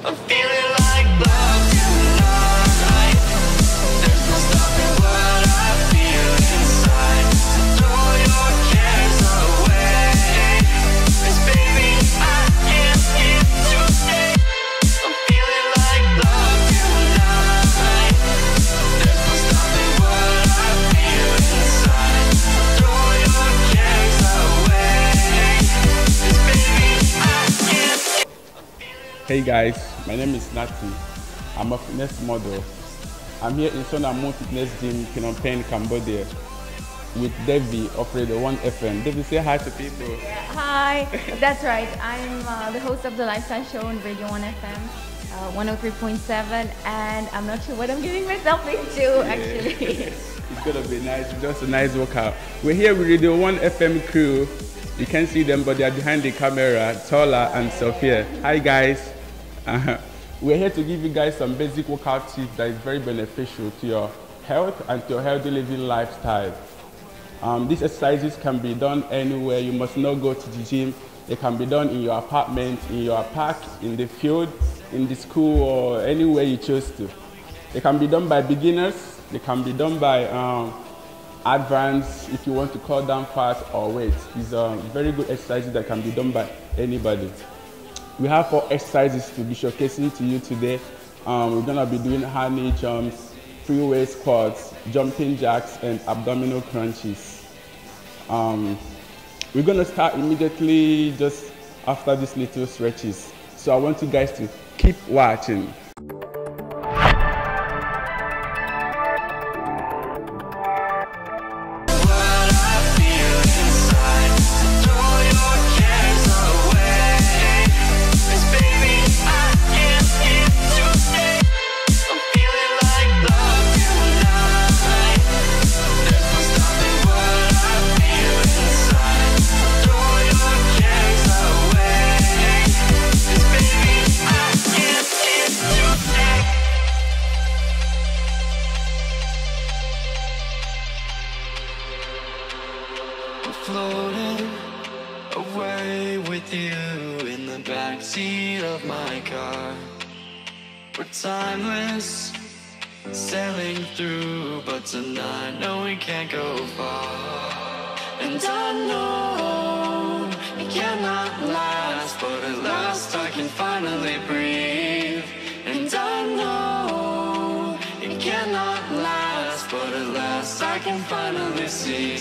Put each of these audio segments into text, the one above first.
I'm feeling like love tonight. There's no stopping what I feel inside. Throw your cares away. 'Cause baby, I am here to stay. I'm feeling like love tonight. There's no stopping what I feel inside. Throw your cares away. 'Cause baby, I am. Hey guys, my name is Natty. I'm a fitness model. I'm here in Sonamon Fitness Gym, Phnom Penh, Cambodia, with Devi of Radio One FM. Devi, say hi to people. Yeah, hi, that's right. I'm the host of the lifestyle show on Radio One FM 103.7, and I'm not sure what I'm getting myself into actually. It's gonna be nice, just a nice workout. We're here with Radio One FM crew. You can't see them, but they are behind the camera, Tola and Sophia. Hi guys. We're here to give you guys some basic workout tips that is very beneficial to your health and to your healthy living lifestyle. These exercises can be done anywhere. You must not go to the gym. They can be done in your apartment, in your park, in the field, in the school, or anywhere you choose to. They can be done by beginners. They can be done by advanced, if you want to cut down fat or weight. These are very good exercises that can be done by anybody. We have 4 exercises to be showcasing to you today. We're gonna be doing high knee jumps, free weight squats, jumping jacks, and abdominal crunches. We're gonna start immediately just after these little stretches. So I want you guys to keep watching. Floating away with you in the backseat of my car. We're timeless, sailing through, but tonight, no, we can't go far. And I know it cannot last, but at last I can finally breathe. And I know it cannot last, but at last I can finally see.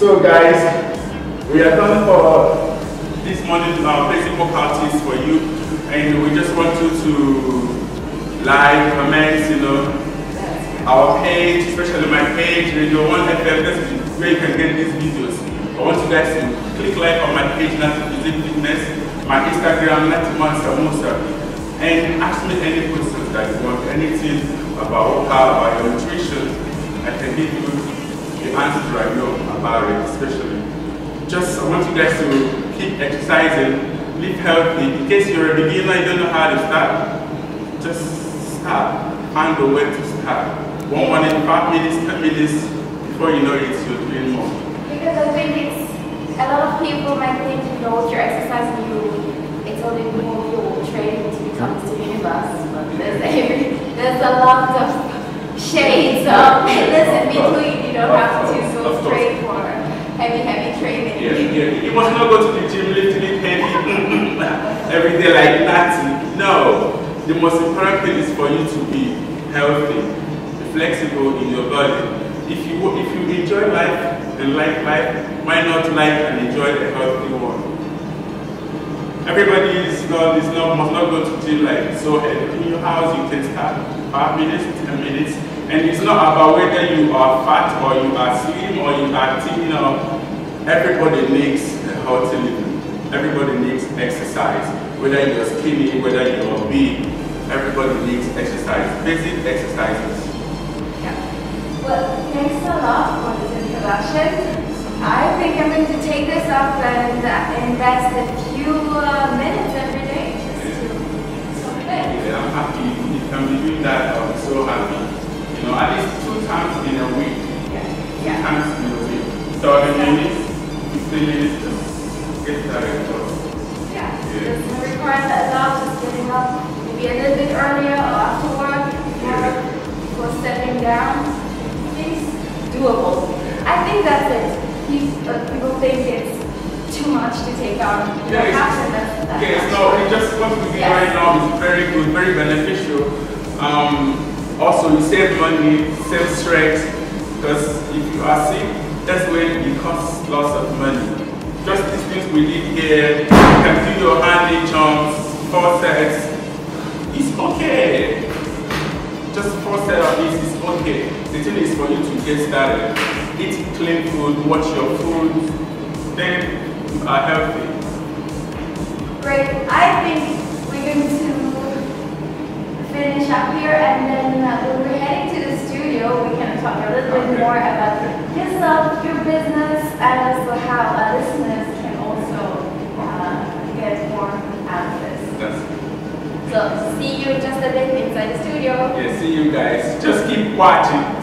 So guys, we are done for this morning basic workout tips for you, and we just want you to like, comment, our page, especially my page, Radio One FM. That's where you can get these videos. I want you guys to click like on my page, Natty Fitness, my Instagram, Natty Samosa, and ask me any questions that you want, anything about workout, about your nutrition. I can give you the answers right now about it, especially. I want you guys to keep exercising, live healthy. In case you're a beginner, you don't know how to start, just start. Find a way to start. 1 morning, 5 minutes, 10 minutes, before you know it, you're doing more. Because I think a lot of people might think, if you're exercising, it's only move your training to become Mr. Universe, but there's a lot of shades of fitness in between. You don't have to go straight for heavy training. Yeah. You must not go to the gym lifting heavy every day like Natty. No. The most important thing is for you to be healthy, flexible in your body. If you enjoy life and like life, why not like and enjoy a healthy one? Everybody must not go to gym like so heavy. In your house, you can start 5 minutes, 10 minutes, and it's not about whether you are fat or you are slim or you are thin. Everybody needs a healthy living. Everybody needs exercise. Whether you're skinny, whether you're big, everybody needs exercise. Basic exercises. Yeah. Well, thanks a lot for this introduction. I think I'm going to take this up and invest a few minutes every day just to fit. Yeah, I'm happy. If you can be doing that, I'll be so happy. At least 2 times in a week. Yeah. 2 times in a week. 30 minutes, 15 minutes, just get that across. Yeah. Doesn't require a lot, just getting up maybe a little bit earlier or after work, before stepping down. It's doable. I think that's it. People think it's too much to take on. It's just what we do right now is very good, very beneficial. Also, you save money, save stress, because if you are sick, that's when it costs lots of money. Just these things we did here, you can do your handling jumps, 4 sets, it's okay. Just 4 sets of this is okay. The thing is for you to get started. Eat clean food, watch your food, then you are healthy. Great. I think we're going to finish up here, and then when we're heading to the studio, we can talk a little bit more about yourself, your business, and also how our listeners can also get more out of this. So see you just a bit inside the studio. Yeah, see you guys. Just keep watching.